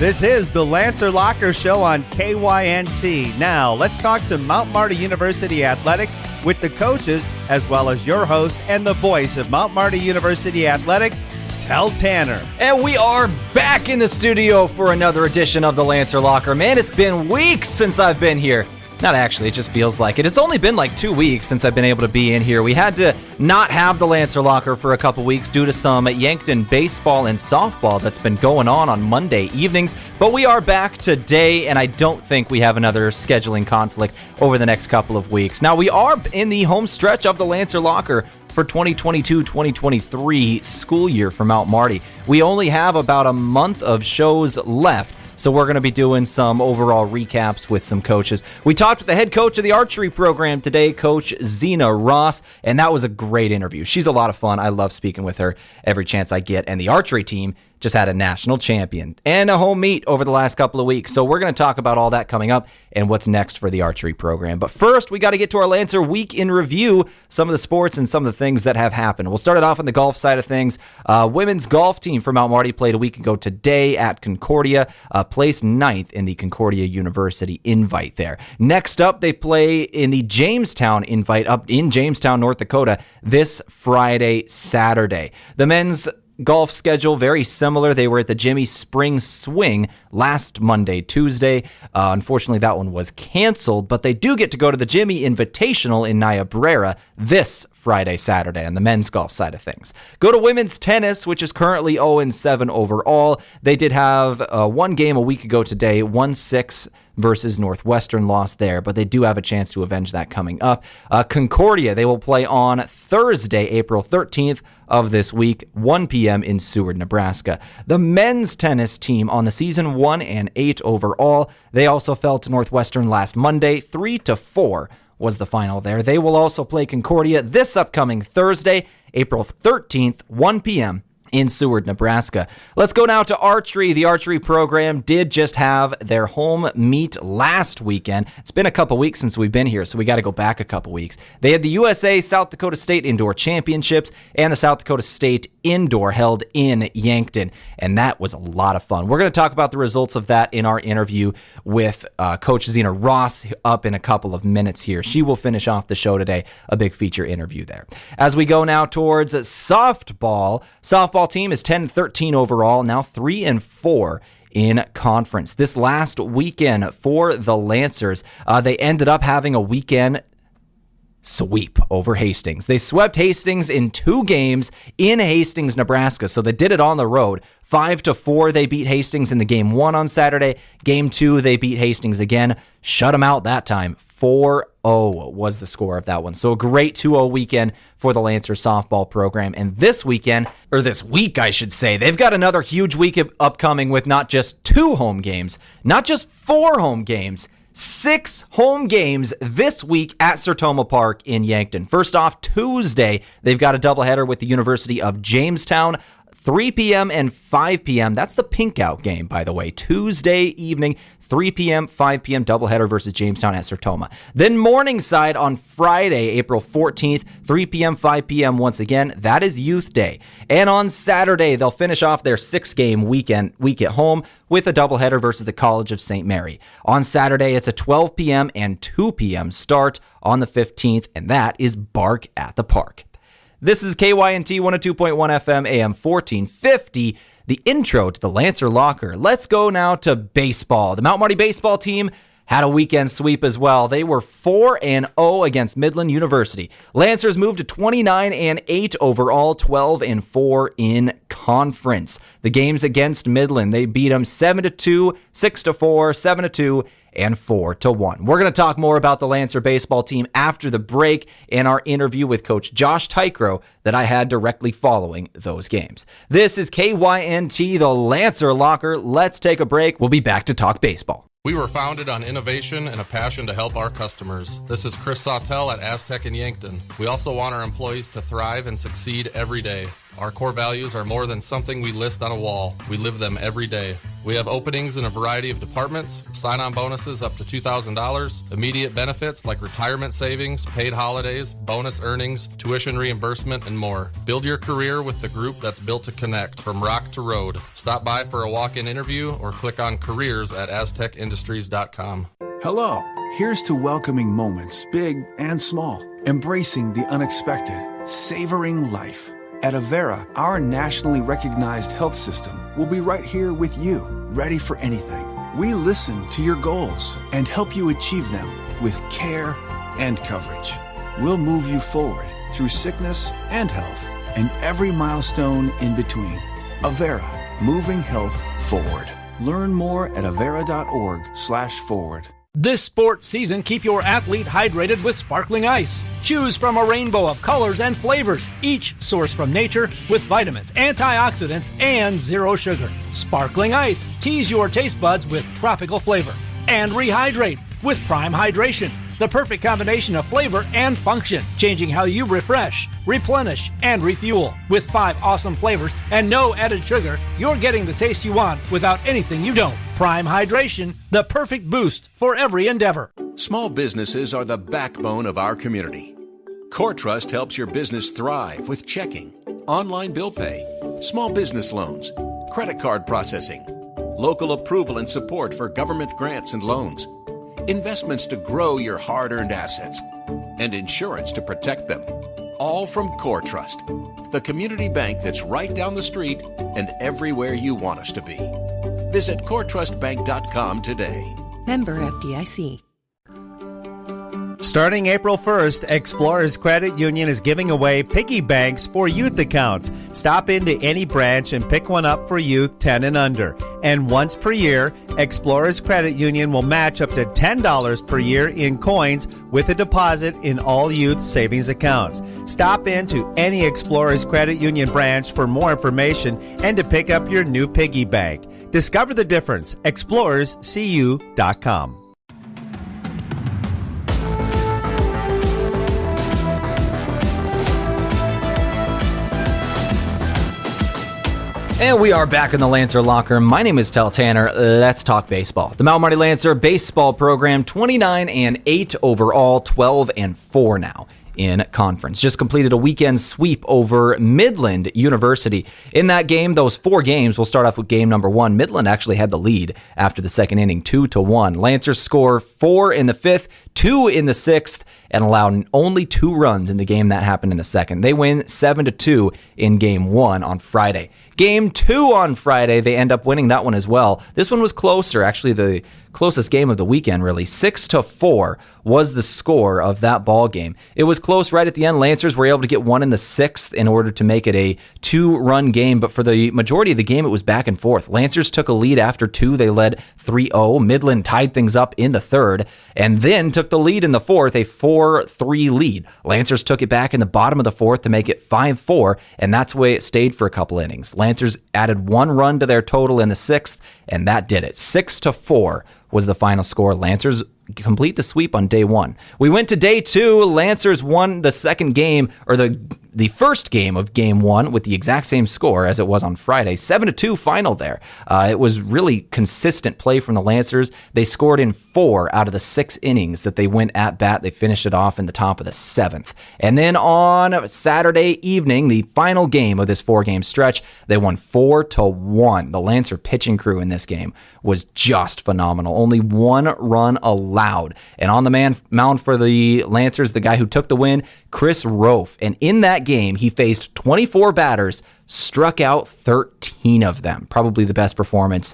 This is the Lancer Locker Show on KYNT. Now, let's talk some Mount Marty University athletics with the coaches, as well as your host and the voice of Mount Marty University athletics, Tehl Tanner. And we are back in the studio for another edition of the Lancer Locker. Man, it's been weeks since I've been here. Not actually, it just feels like it. It's only been like 2 weeks since I've been able to be in here. We had to not have the Lancer Locker for a couple weeks due to some Yankton baseball and softball that's been going on Monday evenings. But we are back today, and I don't think we have another scheduling conflict over the next couple of weeks. Now, we are in the home stretch of the Lancer Locker for 2022-2023 school year for Mount Marty. We only have about a month of shows left. So we're going to be doing some overall recaps with some coaches. We talked with the head coach of the archery program today, Coach Zena Ross, and that was a great interview. She's a lot of fun. I love speaking with her every chance I get. And the archery team just had a national champion and a home meet over the last couple of weeks. So we're going to talk about all that coming up and what's next for the archery program. But first, we got to get to our Lancer Week in Review, some of the sports and some of the things that have happened. We'll start it off on the golf side of things. Women's golf team for Mount Marty played a week ago today at Concordia, placed 9th in the Concordia University invite there. Next up, they play in the Jamestown invite up in Jamestown, North Dakota, this Friday, Saturday. The men's golf schedule very similar. They were at the Jimmy Spring Swing last Monday, Tuesday. Unfortunately, that one was canceled, but they do get to go to the Jimmy Invitational in Niobrara this Friday, Saturday on the men's golf side of things. Go to women's tennis, which is currently 0-7 overall. They did have one game a week ago today, 1-6 versus Northwestern, lost there, but they do have a chance to avenge that coming up. Concordia, they will play on Thursday, April 13th of this week, 1 p.m. in Seward, Nebraska. The men's tennis team on the season 1-8 overall. They also fell to Northwestern last Monday, 3-4 was the final there. They will also play Concordia this upcoming Thursday, April 13th, 1 p.m. in Seward, Nebraska. Let's go now to archery. The archery program did just have their home meet last weekend. It's been a couple weeks since we've been here, so we got to go back a couple weeks. They had the USA South Dakota State Indoor Championships and the South Dakota State Indoor held in Yankton, and that was a lot of fun. We're going to talk about the results of that in our interview with Coach Zena Ross up in a couple of minutes here. She will finish off the show today, a big feature interview there. As we go now towards softball team is 10-13 overall, now 3-4 in conference. This last weekend for the Lancers, they ended up having a weekend sweep over Hastings. They swept Hastings in 2 games in Hastings, Nebraska. So they did it on the road. 5-4, they beat Hastings in the game 1 on Saturday. Game 2, they beat Hastings again. Shut them out that time. 4-0 was the score of that one. So a great 2-0 weekend for the Lancer softball program. And this weekend, or this week, I should say, they've got another huge week upcoming with not just 2 home games, not just 4 home games, 6 home games this week at Sertoma Park in Yankton. First off, Tuesday, they've got a doubleheader with the University of Jamestown, 3 p.m. and 5 p.m. That's the pink out game, by the way. Tuesday evening, 3 p.m., 5 p.m. doubleheader versus Jamestown at Sertoma. Then Morningside on Friday, April 14th, 3 p.m., 5 p.m. once again. That is Youth Day. And on Saturday, they'll finish off their 6-game week at home with a doubleheader versus the College of St. Mary. On Saturday, it's a 12 p.m. and 2 p.m. start on the 15th, and that is Bark at the Park. This is KYNT 102.1 FM, AM 1450, the intro to the Lancer Locker. Let's go now to baseball. The Mount Marty baseball team had a weekend sweep as well. They were 4-0 against Midland University. Lancers moved to 29-8 overall, 12-4 in conference. The games against Midland, they beat them 7-2, 6-4, 7-2, and 4-1. We're going to talk more about the Lancer baseball team after the break in our interview with Coach Josh Tykrow that I had directly following those games. This is KYNT, the Lancer Locker. Let's take a break. We'll be back to talk baseball. We were founded on innovation and a passion to help our customers. This is Chris Sawtell at Aztec in Yankton. We also want our employees to thrive and succeed every day. Our core values are more than something we list on a wall. We live them every day. We have openings in a variety of departments, sign-on bonuses up to $2,000, immediate benefits like retirement savings, paid holidays, bonus earnings, tuition reimbursement, and more. Build your career with the group that's built to connect from rock to road. Stop by for a walk-in interview or click on careers at aztecindustries.com. Hello. Here's to welcoming moments, big and small, embracing the unexpected, savoring life. At Avera, our nationally recognized health system will be right here with you, ready for anything. We listen to your goals and help you achieve them with care and coverage. We'll move you forward through sickness and health and every milestone in between. Avera, moving health forward. Learn more at avera.org/forward. This sports season, keep your athlete hydrated with sparkling ice. Choose from a rainbow of colors and flavors, each sourced from nature with vitamins, antioxidants, and zero sugar. Sparkling ice. Tease your taste buds with tropical flavor. And rehydrate with Prime Hydration. The perfect combination of flavor and function, changing how you refresh, replenish, and refuel. With 5 awesome flavors and no added sugar, you're getting the taste you want without anything you don't. Prime Hydration, the perfect boost for every endeavor. Small businesses are the backbone of our community. CoreTrust helps your business thrive with checking, online bill pay, small business loans, credit card processing, local approval and support for government grants and loans, investments to grow your hard-earned assets, and insurance to protect them. All from CoreTrust, the community bank that's right down the street and everywhere you want us to be. Visit CoreTrustBank.com today. Member FDIC. Starting April 1st, Explorers Credit Union is giving away piggy banks for youth accounts. Stop into any branch and pick one up for youth 10 and under. And once per year, Explorers Credit Union will match up to $10 per year in coins with a deposit in all youth savings accounts. Stop into any Explorers Credit Union branch for more information and to pick up your new piggy bank. Discover the difference. ExplorersCU.com. And we are back in the Lancer locker. My name is Tehl Tanner. Let's talk baseball. The Mount Marty Lancer baseball program, 29-8 overall, 12-4 now in conference. Just completed a weekend sweep over Midland University. In that game, those 4 games, we'll start off with game number 1. Midland actually had the lead after the second inning, 2-1. Lancers score 4 in the 5th, 2 in the 6th, and allowed only 2 runs in the game that happened in the second. They win 7-2 in game 1 on Friday. Game 2 on Friday, they end up winning that one as well. This one was closer, actually the closest game of the weekend, really. 6-4 was the score of that ball game. It was close right at the end. Lancers were able to get 1 in the 6th in order to make it a 2-run game, but for the majority of the game, it was back and forth. Lancers took a lead after 2. They led 3-0. Midland tied things up in the 3rd, and then took the lead in the 4th, a 4-3 lead. Lancers took it back in the bottom of the 4th to make it 5-4, and that's the way it stayed for a couple innings. Lancers added 1 run to their total in the 6th, and that did it. 6-4 was the final score. Lancers complete the sweep on day 1. We went to day 2. Lancers won the second game, or the first game of game 1 with the exact same score as it was on Friday. 7-2 final there. It was really consistent play from the Lancers. They scored in 4 out of the 6 innings that they went at bat. They finished it off in the top of the 7th. And then on Saturday evening, the final game of this 4-game stretch, they won 4-1. The Lancer pitching crew in this game was just phenomenal. Only 1 run allowed. And on the mound for the Lancers, the guy who took the win, Chris Rofe. And in that game, he faced 24 batters, struck out 13 of them. Probably the best performance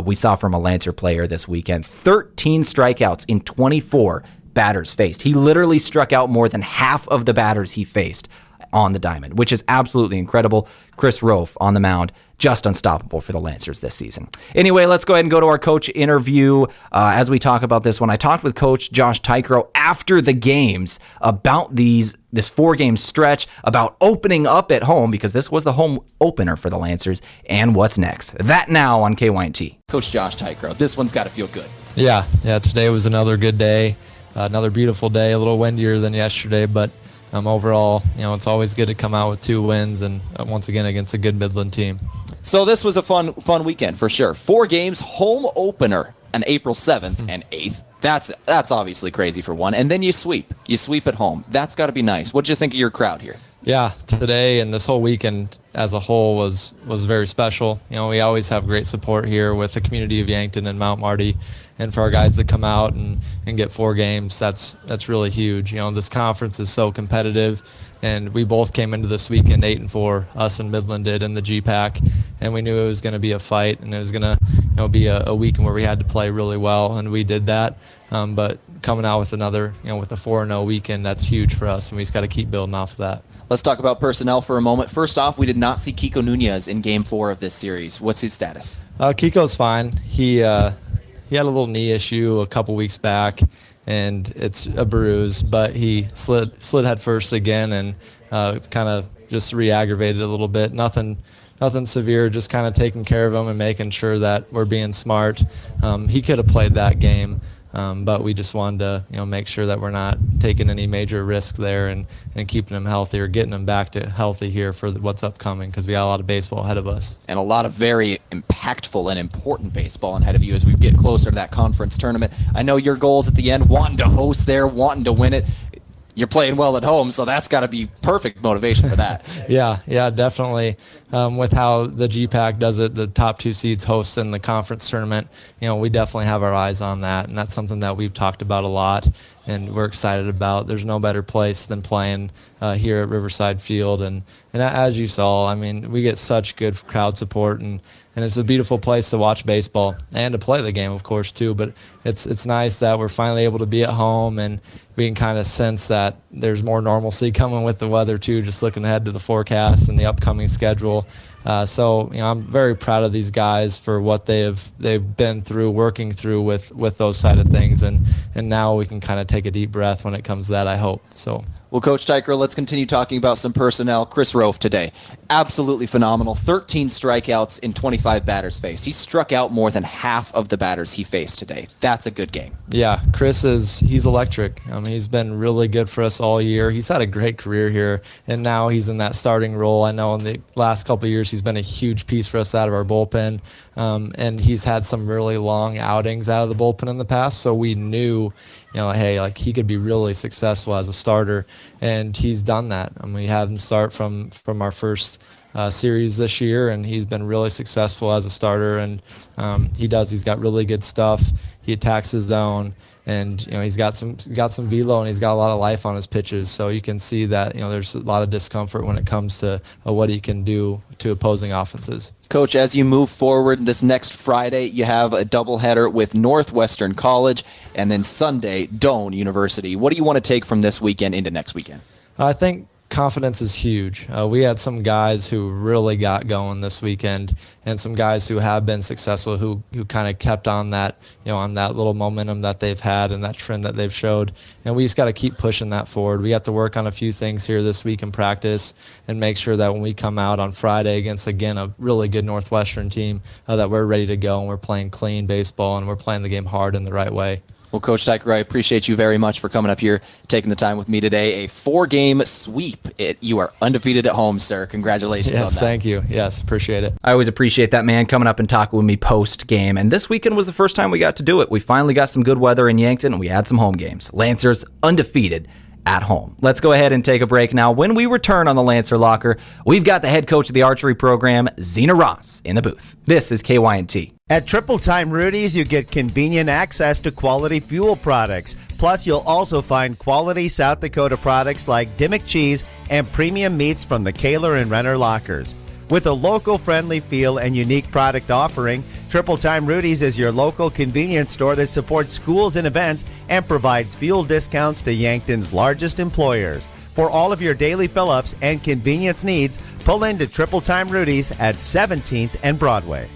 we saw from a Lancer player this weekend. 13 strikeouts in 24 batters faced. He literally struck out more than half of the batters he faced on the diamond, which is absolutely incredible. Chris Rofe on the mound, just unstoppable for the Lancers this season. Anyway, let's go ahead and go to our coach interview as we talk about this one. I talked with Coach Josh Tykrow after the games about this 4-game stretch, about opening up at home, because this was the home opener for the Lancers, and what's next. That now on KYNT. Coach Josh Tykrow, this one's got to feel good. Yeah, today was another good day, another beautiful day, a little windier than yesterday, but overall, it's always good to come out with 2 wins, and once again against a good Midland team. So this was a fun weekend for sure. 4 games, home opener on April 7th and 8th. That's obviously crazy for one. And then you sweep. You sweep at home. That's got to be nice. What'd you think of your crowd here? Yeah, today and this whole weekend as a whole was very special. You know, we always have great support here with the community of Yankton and Mount Marty, and for our guys to come out and get 4 games, that's really huge. You know, this conference is so competitive, and we both came into this weekend 8-4, us and Midland did in the GPAC, and we knew it was going to be a fight, and it was going to be a weekend where we had to play really well, and we did that. But coming out with another, with a 4-0 weekend, that's huge for us, and we just got to keep building off of that. Let's talk about personnel for a moment. First off, we did not see Kiko Nunez in Game 4 of this series. What's his status? Kiko's fine. He had a little knee issue a couple weeks back, and it's a bruise, but he slid head first again and kind of just re-aggravated a little bit. Nothing severe, just kind of taking care of him and making sure that we're being smart. He could have played that game. But we just wanted to, make sure that we're not taking any major risk there and keeping him healthy or getting him back to healthy here for what's upcoming, because we got a lot of baseball ahead of us. And a lot of very impactful and important baseball ahead of you as we get closer to that conference tournament. I know your goals at the end, wanting to host there, wanting to win it. You're playing well at home, so that's got to be perfect motivation for that. Yeah, definitely. With how the GPAC does it, the top 2 seeds host in the conference tournament, we definitely have our eyes on that, and that's something that we've talked about a lot, and we're excited about. There's no better place than playing here at Riverside Field, and as you saw, I mean, we get such good crowd support, and it's a beautiful place to watch baseball and to play the game, of course, too. But it's nice that we're finally able to be at home, and we can kind of sense that there's more normalcy coming with the weather, too, just looking ahead to the forecast and the upcoming schedule. So I'm very proud of these guys for what they've been through, working through with those side of things. And now we can kind of take a deep breath when it comes to that, I hope. So. Well, Coach Teicher, let's continue talking about some personnel. Chris Rofe today, absolutely phenomenal. 13 strikeouts in 25 batters faced. He struck out more than half of the batters he faced today. That's a good game. Yeah, Chris he's electric. He's been really good for us all year. He's had a great career here, and now he's in that starting role. I know in the last couple of years he's been a huge piece for us out of our bullpen, and he's had some really long outings out of the bullpen in the past, so we knew hey, like he could be really successful as a starter, and he's done that. We had him start from our first series this year, and he's been really successful as a starter, and he's got really good stuff. He attacks his zone, and he's got some velo, and he's got a lot of life on his pitches, so you can see that there's a lot of discomfort when it comes to what he can do to opposing offenses. Coach, as you move forward this next Friday, you have a doubleheader with Northwestern College, and then Sunday, Doane University. What do you want to take from this weekend into next weekend? I think confidence is huge. We had some guys who really got going this weekend, and some guys who have been successful who kind of kept on that, on that little momentum that they've had and that trend that they've showed. And we just got to keep pushing that forward. We have to work on a few things here this week in practice and make sure that when we come out on Friday against, again, a really good Northwestern team, that we're ready to go and we're playing clean baseball and we're playing the game hard in the right way. Well, Coach Teicher, I appreciate you very much for coming up here, taking the time with me today. A 4-game sweep. You are undefeated at home, sir. Congratulations on that. Yes, thank you. Yes, appreciate it. I always appreciate that man coming up and talking with me post-game. And this weekend was the first time we got to do it. We finally got some good weather in Yankton, and we had some home games. Lancers undefeated at home. Let's go ahead and take a break now. When we return on the Lancer Locker, we've got the head coach of the archery program, Zena Ross, in the booth. This is KYNT. At Triple Time Rudy's, you get convenient access to quality fuel products. Plus, you'll also find quality South Dakota products like Dimmock cheese and premium meats from the Kaler and Renner lockers. With a local-friendly feel and unique product offering, Triple Time Rudy's is your local convenience store that supports schools and events and provides fuel discounts to Yankton's largest employers. For all of your daily fill-ups and convenience needs, pull into Triple Time Rudy's at 17th and Broadway.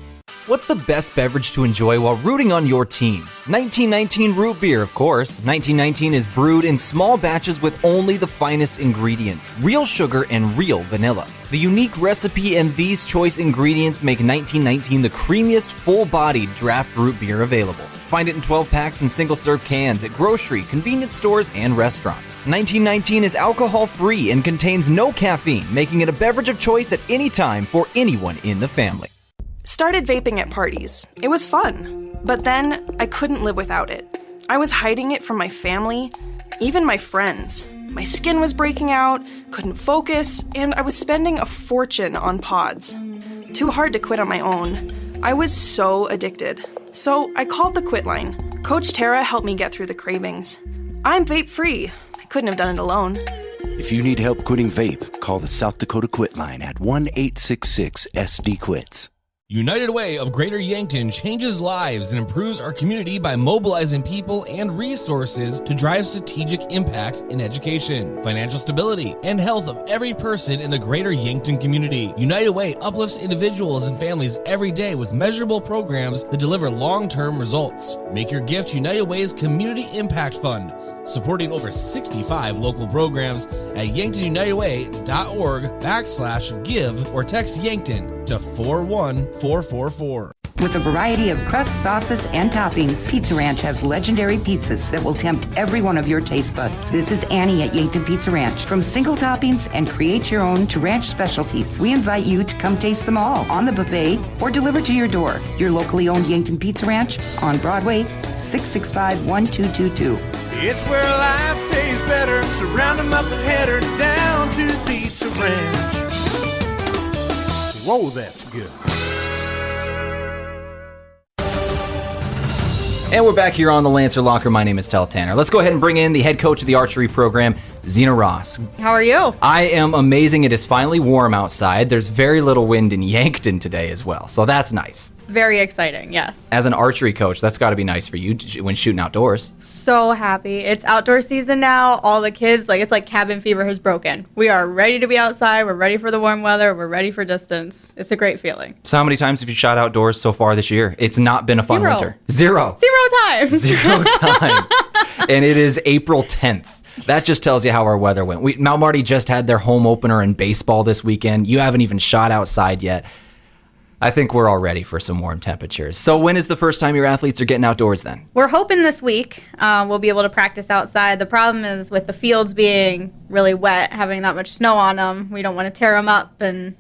What's the best beverage to enjoy while rooting on your team? 1919 root beer, of course. 1919 is brewed in small batches with only the finest ingredients, real sugar and real vanilla. The unique recipe and these choice ingredients make 1919 the creamiest, full-bodied draft root beer available. Find it in 12 packs and single-serve cans at grocery, convenience stores, and restaurants. 1919 is alcohol-free and contains no caffeine, making it a beverage of choice at any time for anyone in the family. Started vaping at parties. It was fun. But then I couldn't live without it. I was hiding it from my family, even my friends. My skin was breaking out, couldn't focus, and I was spending a fortune on pods. Too hard to quit on my own. I was so addicted. So I called the Quit line. Coach Tara helped me get through the cravings. I'm vape-free. I couldn't have done it alone. If you need help quitting vape, call the South Dakota Quit line at 1-866-SD-QUITS. United Way of Greater Yankton changes lives and improves our community by mobilizing people and resources to drive strategic impact in education, financial stability, and health of every person in the Greater Yankton community. United Way uplifts individuals and families every day with measurable programs that deliver long-term results. Make your gift United Way's Community Impact Fund, supporting over 65 local programs at yanktonunitedway.org/give or text Yankton to 41444. With a variety of crusts, sauces, and toppings, Pizza Ranch has legendary pizzas that will tempt every one of your taste buds. This is Annie at Yankton Pizza Ranch. From single toppings and create your own to ranch specialties, we invite you to come taste them all on the buffet or delivered to your door. Your locally owned Yankton Pizza Ranch on Broadway, 665-1222. It's where life tastes better. Surround them up and head her down to the Pizza Ranch. Whoa, that's good. And we're back here on the Lancer Locker. My name is Tehl Tanner. Let's go ahead and bring in the head coach of the archery program, Zena Ross. How are you? I am amazing. It is finally warm outside. There's very little wind in Yankton today as well, so that's nice. Very exciting, yes. As an archery coach, that's got to be nice for you when shooting outdoors. So happy. It's outdoor season now. All the kids, it's like cabin fever has broken. We are ready to be outside. We're ready for the warm weather. We're ready for distance. It's a great feeling. So how many times have you shot outdoors so far this year? It's not been a fun winter. Zero times. 0 times. And it is April 10th. That just tells you how our weather went. Mount Marty just had their home opener in baseball this weekend. You haven't even shot outside yet. I think we're all ready for some warm temperatures. So when is the first time your athletes are getting outdoors then? We're hoping this week we'll be able to practice outside. The problem is with the fields being really wet, having that much snow on them, we don't want to tear them up and,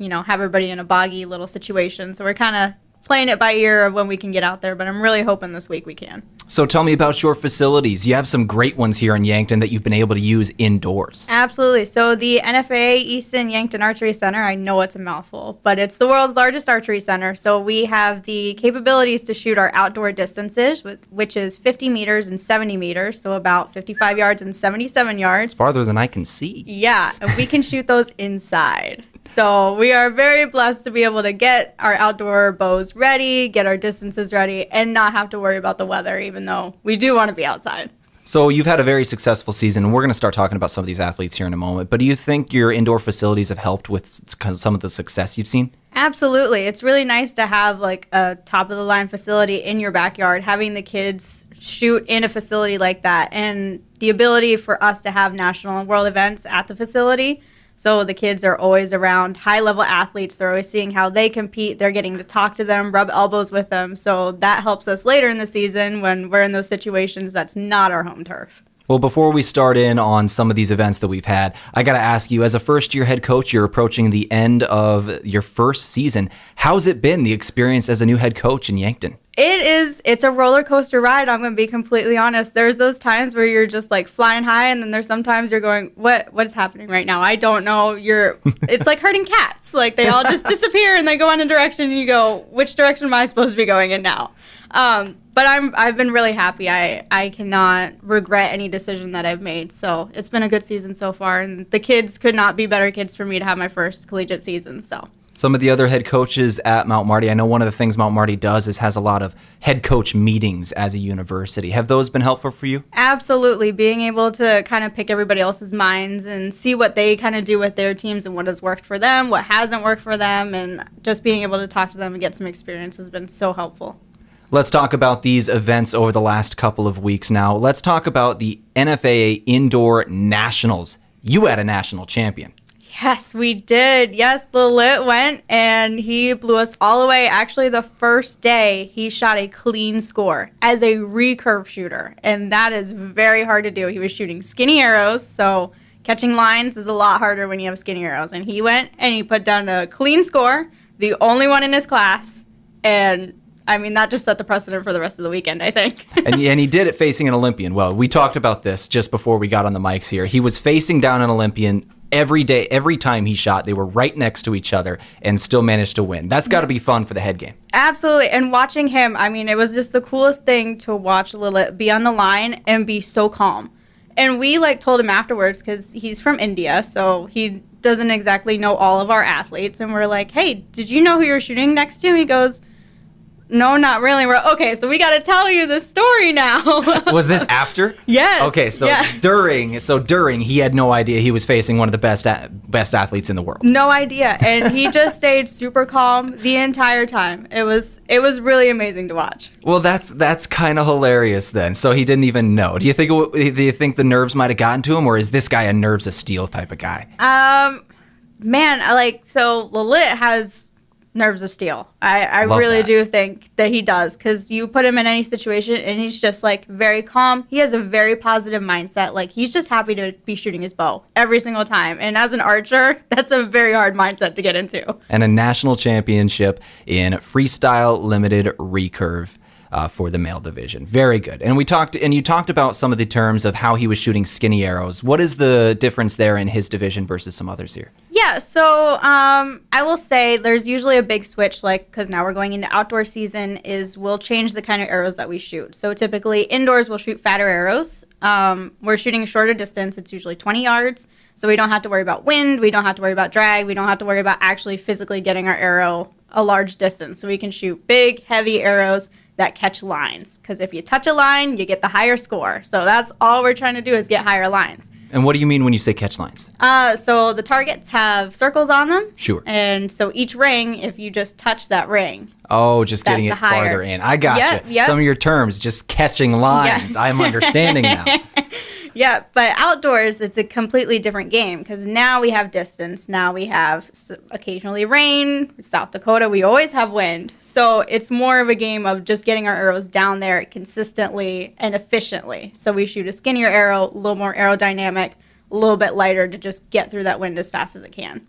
have everybody in a boggy little situation. So we're kind of playing it by ear of when we can get out there, but I'm really hoping this week we can. So tell me about your facilities. You have some great ones here in Yankton that you've been able to use indoors. Absolutely. So the NFA Easton Yankton Archery Center, I know it's a mouthful, but it's the world's largest archery center. So we have the capabilities to shoot our outdoor distances, which is 50 meters and 70 meters, so about 55 yards and 77 yards. It's farther than I can see. Yeah, and we can shoot those inside. So we are very blessed to be able to get our outdoor bows ready, get our distances ready, and not have to worry about the weather, even though we do want to be outside. So you've had a very successful season, and we're going to start talking about some of these athletes here in a moment. But do you think your indoor facilities have helped with some of the success you've seen? Absolutely. It's really nice to have a top-of-the-line facility in your backyard, having the kids shoot in a facility like that, and the ability for us to have national and world events at the facility. So the kids are always around high-level athletes. They're always seeing how they compete. They're getting to talk to them, rub elbows with them. So that helps us later in the season when we're in those situations that's not our home turf. Well, before we start in on some of these events that we've had, I got to ask you, as a first-year head coach, you're approaching the end of your first season. How's it been, the experience as a new head coach in Yankton? It's a roller coaster ride. I'm going to be completely honest. There's those times where you're just flying high, and then there's sometimes you're going, what is happening right now? I don't know. It's like herding cats. They all just disappear and they go in a direction and you go, which direction am I supposed to be going in now? But I've been really happy. I cannot regret any decision that I've made. So it's been a good season so far, and the kids could not be better kids for me to have my first collegiate season. So. Some of the other head coaches at Mount Marty, I know one of the things Mount Marty does is has a lot of head coach meetings as a university. Have those been helpful for you? Absolutely. Being able to kind of pick everybody else's minds and see what they kind of do with their teams and what has worked for them, what hasn't worked for them, and just being able to talk to them and get some experience has been so helpful. Let's talk about these events over the last couple of weeks now. Let's talk about the NFA Indoor Nationals. You had a national champion. Yes, we did. Yes, the Lit went, and he blew us all away. Actually, the first day, he shot a clean score as a recurve shooter, and that is very hard to do. He was shooting skinny arrows, so catching lines is a lot harder when you have skinny arrows. And he went, and he put down a clean score, the only one in his class. And I mean, that just set the precedent for the rest of the weekend, I think. and he did it facing an Olympian. Well, we talked about this just before we got on the mics here. He was facing down an Olympian every day. Every time he shot, they were right next to each other and still managed to win. That's got to be fun for the head game. Absolutely. And watching him, I mean, it was just the coolest thing to watch Lilith be on the line and be so calm. And we told him afterwards, because he's from India, so he doesn't exactly know all of our athletes. And we're like, hey, did you know who you're shooting next to? He goes, no, not really. We're okay, so we got to tell you the story now. Was this after? Yes. Okay, so yes. during, he had no idea he was facing one of the best athletes in the world. No idea, and he just stayed super calm the entire time. It was really amazing to watch. Well, that's kind of hilarious then. So he didn't even know. Do you think the nerves might have gotten to him, or is this guy a nerves of steel type of guy? Man, so Lilith has nerves of steel. I really do think that he does, because you put him in any situation and he's just very calm. He has a very positive mindset. He's just happy to be shooting his bow every single time. And as an archer, that's a very hard mindset to get into. And a national championship in freestyle limited recurve. For the male division. Very good. And you talked about some of the terms of how he was shooting skinny arrows. What is the difference there in his division versus some others here? Yeah, so I will say there's usually a big switch, because now we're going into outdoor season, is we'll change the kind of arrows that we shoot. So typically indoors we'll shoot fatter arrows. We're shooting a shorter distance. It's usually 20 yards. So we don't have to worry about wind. We don't have to worry about drag. We don't have to worry about actually physically getting our arrow a large distance. So we can shoot big, heavy arrows that catch lines, because if you touch a line, you get the higher score. So that's all we're trying to do, is get higher lines. And what do you mean when you say catch lines? So the targets have circles on them. Sure. And so each ring, if you just touch that ring. Oh, just getting it farther in. I gotcha. Yep. Some of your terms, just catching lines. Yeah. I'm understanding now. Yeah, but outdoors, it's a completely different game, because now we have distance. Now we have occasionally rain. South Dakota, we always have wind. So it's more of a game of just getting our arrows down there consistently and efficiently. So we shoot a skinnier arrow, a little more aerodynamic, a little bit lighter to just get through that wind as fast as it can.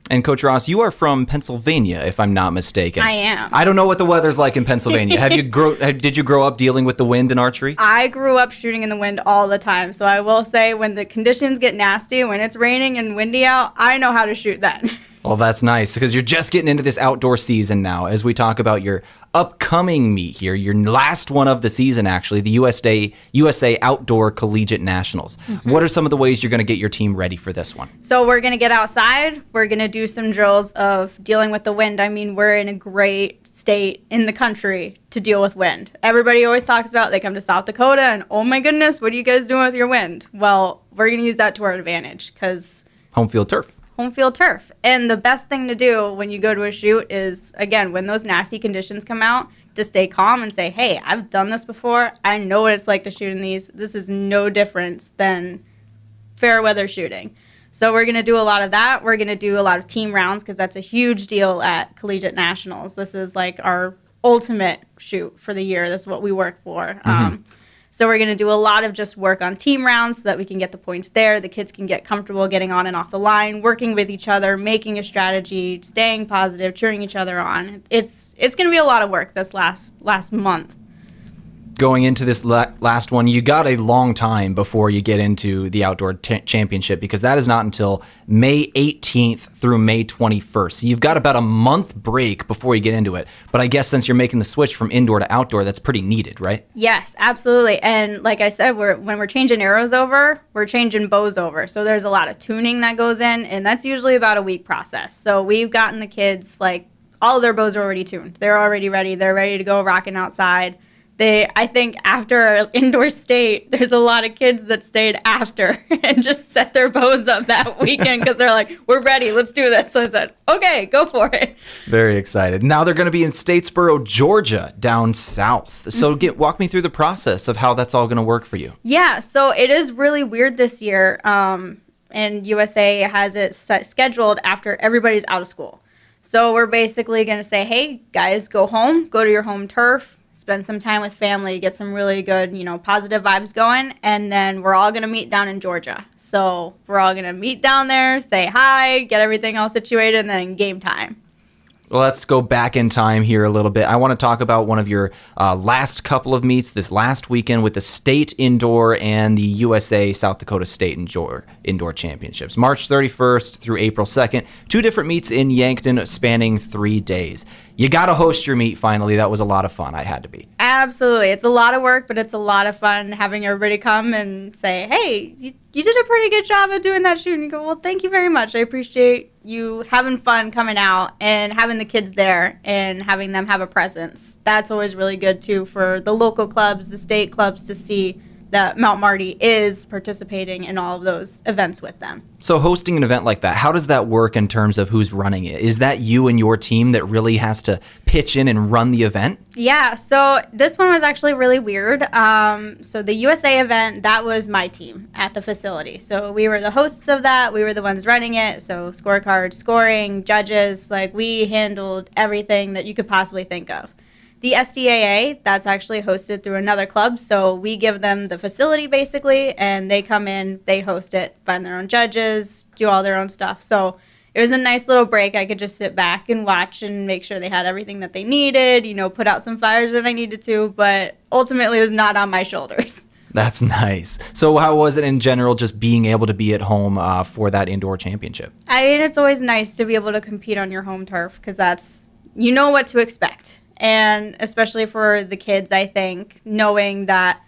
And Coach Ross, you are from Pennsylvania, if I'm not mistaken. I am. I don't know what the weather's like in Pennsylvania. Did you grow up dealing with the wind in archery? I grew up shooting in the wind all the time. So I will say, when the conditions get nasty, when it's raining and windy out, I know how to shoot then. Well, that's nice, because you're just getting into this outdoor season now. As we talk about your upcoming meet here, your last one of the season, actually, the USA Outdoor Collegiate Nationals. Mm-hmm. What are some of the ways you're going to get your team ready for this one? So we're going to get outside. We're going to do some drills of dealing with the wind. I mean, we're in a great state in the country to deal with wind. Everybody always talks about they come to South Dakota and, oh my goodness, what are you guys doing with your wind? Well, we're going to use that to our advantage, because home field turf. Home field turf. And the best thing to do when you go to a shoot is, again, when those nasty conditions come out, to stay calm and say, hey, I've done this before. I know what it's like to shoot in these. This is no difference than fair weather shooting. So we're going to do a lot of that. We're going to do a lot of team rounds, because that's a huge deal at Collegiate Nationals. This is our ultimate shoot for the year. That's what we work for. Mm-hmm. So we're going to do a lot of just work on team rounds so that we can get the points there. The kids can get comfortable getting on and off the line, working with each other, making a strategy, staying positive, cheering each other on. It's going to be a lot of work this last month. Going into this last one, you got a long time before you get into the outdoor championship, because that is not until May 18th through May 21st. So you've got about a month break before you get into it. But I guess since you're making the switch from indoor to outdoor, that's pretty needed, right? Yes, absolutely. And like I said, when we're changing arrows over, we're changing bows over. So there's a lot of tuning that goes in, and that's usually about a week process. So we've gotten the kids, all of their bows are already tuned. They're already ready. They're ready to go rocking outside. I think after our indoor state, there's a lot of kids that stayed after and just set their bows up that weekend, because they're like, we're ready, let's do this. So I said, okay, go for it. Very excited. Now they're going to be in Statesboro, Georgia, down south. So walk me through the process of how that's all going to work for you. Yeah, so it is really weird this year, and USA has it scheduled after everybody's out of school. So we're basically going to say, hey, guys, go home, go to your home turf, spend some time with family, get some really good, positive vibes going, and then we're all going to meet down in Georgia. So we're all going to meet down there, say hi, get everything all situated, and then game time. Well, let's go back in time here a little bit. I want to talk about one of your last couple of meets this last weekend with the state indoor and the USA South Dakota State Indoor Championships. March 31st through April 2nd. 2 different meets in Yankton spanning 3 days. You got to host your meet finally. That was a lot of fun. I had to be. Absolutely. It's a lot of work, but it's a lot of fun having everybody come and say, hey, you did a pretty good job of doing that shoot. And you go, well, thank you very much. I appreciate you having fun coming out and having the kids there and having them have a presence. That's always really good, too, for the local clubs, the state clubs to see that Mount Marty is participating in all of those events with them. So hosting an event like that, how does that work in terms of who's running it? Is that you and your team that really has to pitch in and run the event? Yeah, so this one was actually really weird. So the USA event, that was my team at the facility. So we were the hosts of that. We were the ones running it. So scorecards, scoring, judges, like we handled everything that you could possibly think of. The SDAA, that's actually hosted through another club, so we give them the facility basically, and they come in, they host it, find their own judges, do all their own stuff. So it was a nice little break. I could just sit back and watch and make sure they had everything that they needed, put out some fires when I needed to, but ultimately it was not on my shoulders. That's nice. So how was it in general just being able to be at home for that indoor championship? I mean, it's always nice to be able to compete on your home turf because that's, you know what to expect. And especially for the kids, I think, knowing that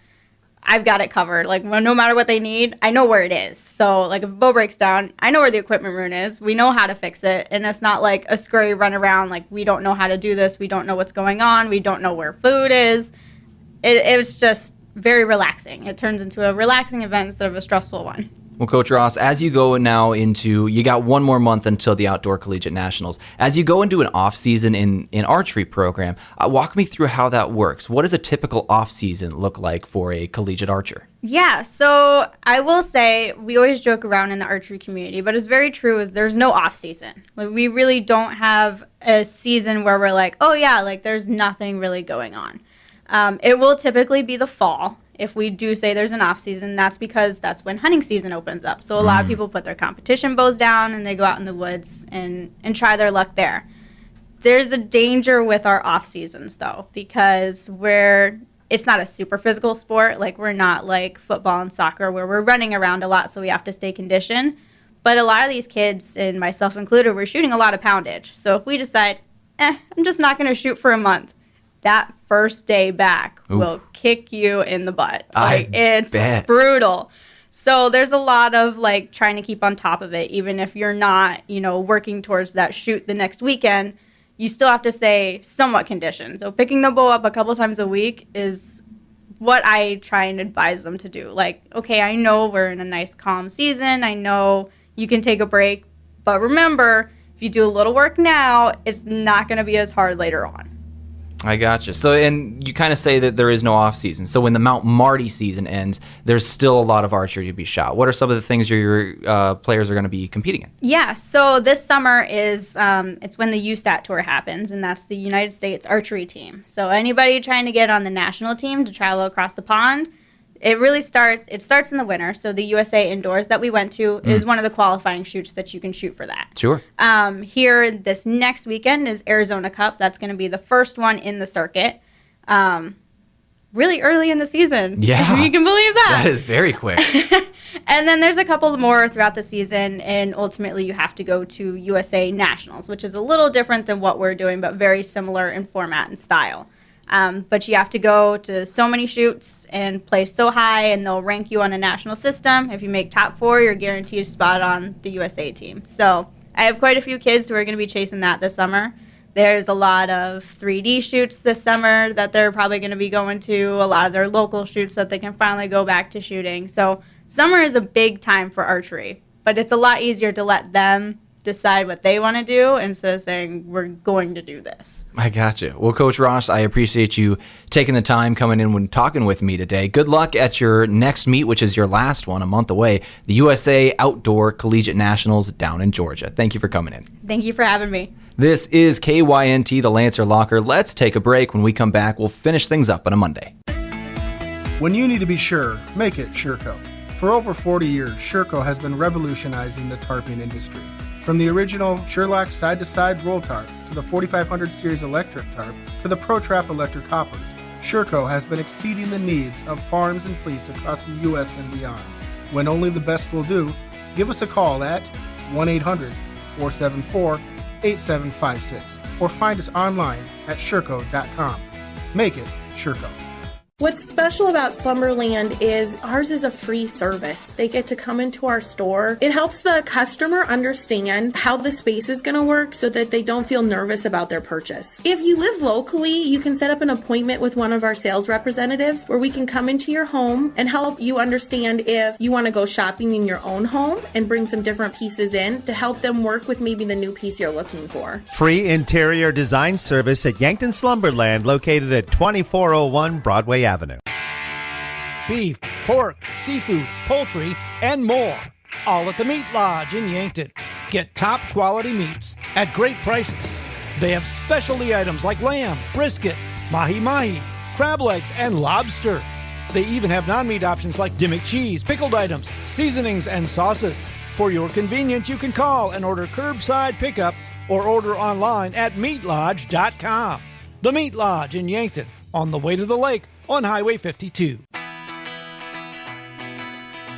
I've got it covered. Like, no matter what they need, I know where it is. So, like, if a bow breaks down, I know where the equipment room is. We know how to fix it. And it's not like a scurry run around, like, we don't know how to do this. We don't know what's going on. We don't know where food is. It was just very relaxing. It turns into a relaxing event instead of a stressful one. Well, Coach Ross, as you go now into, you got 1 more month until the Outdoor Collegiate Nationals. As you go into an off-season in archery program, walk me through how that works. What does a typical off-season look like for a collegiate archer? Yeah, so I will say we always joke around in the archery community, but it's very true is there's no off-season. Like, we really don't have a season where we're like, oh yeah, like there's nothing really going on. It will typically be the fall. If we do say there's an off season, that's because that's when hunting season opens up. So a lot of people put their competition bows down and they go out in the woods and try their luck there. There's a danger with our off seasons though, because it's not a super physical sport. Like we're not like football and soccer where we're running around a lot, so we have to stay conditioned. But a lot of these kids, and myself included, we're shooting a lot of poundage. So if we decide, I'm just not going to shoot for a month, that first day back will kick you in the butt. Like, it's brutal. So there's a lot of like trying to keep on top of it, even if you're not, working towards that shoot the next weekend, you still have to stay somewhat conditioned. So picking the bow up a couple times a week is what I try and advise them to do. Like, okay, I know we're in a nice calm season. I know you can take a break, but remember, if you do a little work now, it's not going to be as hard later on. I gotcha. So, and you kind of say that there is no off season. So when the Mount Marty season ends, there's still a lot of archery to be shot. What are some of the things your players are going to be competing in? Yeah, so this summer is, it's when the USAT tour happens, and that's the United States Archery Team. So anybody trying to get on the national team to travel across the pond, it starts in the winter. So the USA Indoors that we went to is one of the qualifying shoots that you can shoot for that. Sure. Here this next weekend is Arizona Cup. That's going to be the first one in the circuit. Really early in the season. Yeah. You can believe that. That is very quick. And then there's a couple more throughout the season, and ultimately you have to go to USA Nationals, which is a little different than what we're doing, but very similar in format and style. But you have to go to so many shoots and place so high, and they'll rank you on a national system. If you make top 4, you're guaranteed a spot on the USA team. So I have quite a few kids who are going to be chasing that this summer. There's a lot of 3D shoots this summer that they're probably going to be going to, a lot of their local shoots that they can finally go back to shooting. So summer is a big time for archery, but it's a lot easier to let them decide what they want to do instead of saying we're going to do this. I gotcha. Well, Coach Ross, I appreciate you taking the time coming in and talking with me today. Good luck at your next meet, which is your last one a month away, the USA Outdoor Collegiate Nationals down in Georgia. Thank you for coming in. Thank you for having me. This is KYNT, the Lancer Locker. Let's take a break. When we come back, we'll finish things up on a Monday. When you need to be sure, make it SureCoat. For over 40 years, Sherco has been revolutionizing the tarping industry. From the original Sherlock side-to-side roll tarp to the 4500 series electric tarp to the ProTrap electric hoppers, Sherco has been exceeding the needs of farms and fleets across the U.S. and beyond. When only the best will do, give us a call at 1-800-474-8756 or find us online at Sherco.com. Make it Sherco. What's special about Slumberland is ours is a free service. They get to come into our store. It helps the customer understand how the space is going to work so that they don't feel nervous about their purchase. If you live locally, you can set up an appointment with one of our sales representatives where we can come into your home and help you understand if you want to go shopping in your own home and bring some different pieces in to help them work with maybe the new piece you're looking for. Free interior design service at Yankton Slumberland, located at 2401 Broadway Avenue. Beef, pork, seafood, poultry, and more. All at the Meat Lodge in Yankton. Get top quality meats at great prices. They have specialty items like lamb, brisket, mahi-mahi, crab legs, and lobster. They even have non-meat options like Dimmick cheese, pickled items, seasonings, and sauces. For your convenience, you can call and order curbside pickup or order online at meatlodge.com. The Meat Lodge in Yankton, on the way to the lake on Highway 52.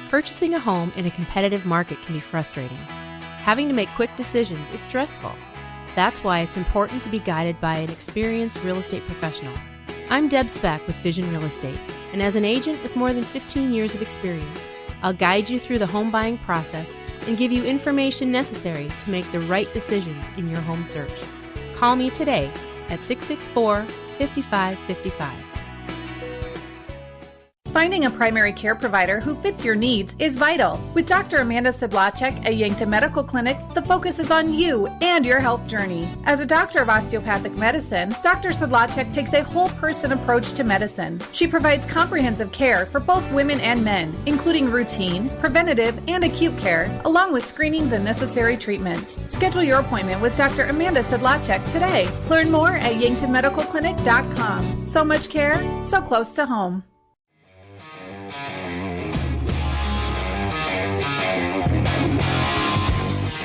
Purchasing a home in a competitive market can be frustrating. Having to make quick decisions is stressful. That's why it's important to be guided by an experienced real estate professional. I'm Deb Speck with Vision Real Estate, and as an agent with more than 15 years of experience, I'll guide you through the home buying process and give you information necessary to make the right decisions in your home search. Call me today at 664-5555. Finding a primary care provider who fits your needs is vital. With Dr. Amanda Sedlacek at Yankton Medical Clinic, the focus is on you and your health journey. As a doctor of osteopathic medicine, Dr. Sedlacek takes a whole person approach to medicine. She provides comprehensive care for both women and men, including routine, preventative, and acute care, along with screenings and necessary treatments. Schedule your appointment with Dr. Amanda Sedlacek today. Learn more at yanktonmedicalclinic.com. So much care, so close to home.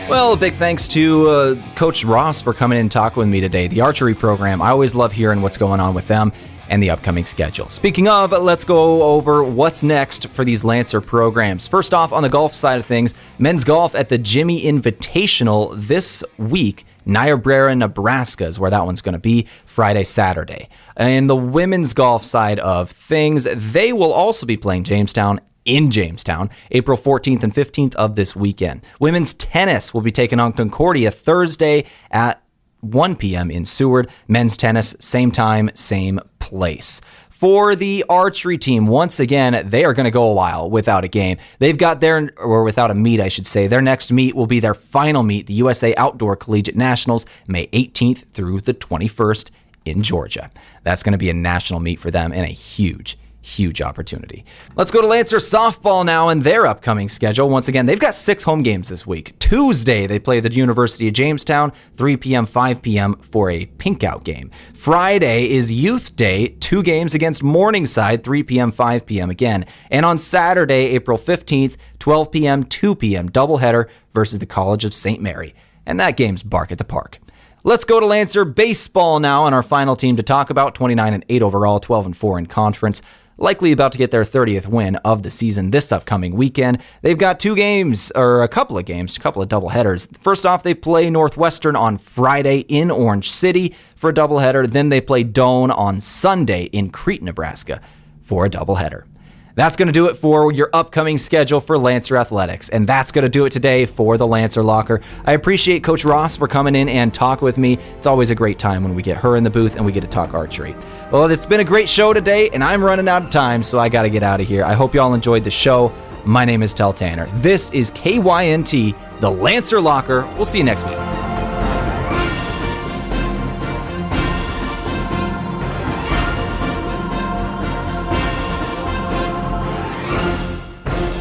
Well, a big thanks to Coach Ross for coming in and talking with me today. The archery program, I always love hearing what's going on with them and the upcoming schedule. Speaking of, let's go over what's next for these Lancer programs. First off, on the golf side of things, men's golf at the Jimmy Invitational this week. Niobrara, Nebraska is where that one's going to be, Friday, Saturday. And the women's golf side of things, they will also be playing Jamestown in Jamestown, April 14th and 15th of this weekend. Women's tennis will be taking on Concordia Thursday at 1 p.m. in Seward. Men's tennis, same time, same place. For the archery team, once again, they are going to go a while without a game. They've got without a meet, I should say. Their next meet will be their final meet, the USA Outdoor Collegiate Nationals, May 18th through the 21st in Georgia. That's going to be a national meet for them and a huge opportunity. Let's go to Lancer softball now and their upcoming schedule. Once again, they've got 6 home games this week. Tuesday, they play the University of Jamestown, 3 p.m., 5 p.m. for a pink out game. Friday is Youth Day, 2 games against Morningside, 3 p.m., 5 p.m. again. And on Saturday, April 15th, 12 p.m., 2 p.m., doubleheader versus the College of St. Mary. And that game's Bark at the Park. Let's go to Lancer baseball now, and our final team to talk about, 29-8 overall, 12-4 in conference. Likely about to get their 30th win of the season this upcoming weekend. They've got 2 games, or a couple of doubleheaders. First off, they play Northwestern on Friday in Orange City for a doubleheader. Then they play Doane on Sunday in Crete, Nebraska for a doubleheader. That's going to do it for your upcoming schedule for Lancer Athletics, and that's going to do it today for the Lancer Locker. I appreciate Coach Ross for coming in and talking with me. It's always a great time when we get her in the booth and we get to talk archery. Well, it's been a great show today, and I'm running out of time, so I got to get out of here. I hope you all enjoyed the show. My name is Tehl Tanner. This is KYNT, the Lancer Locker. We'll see you next week.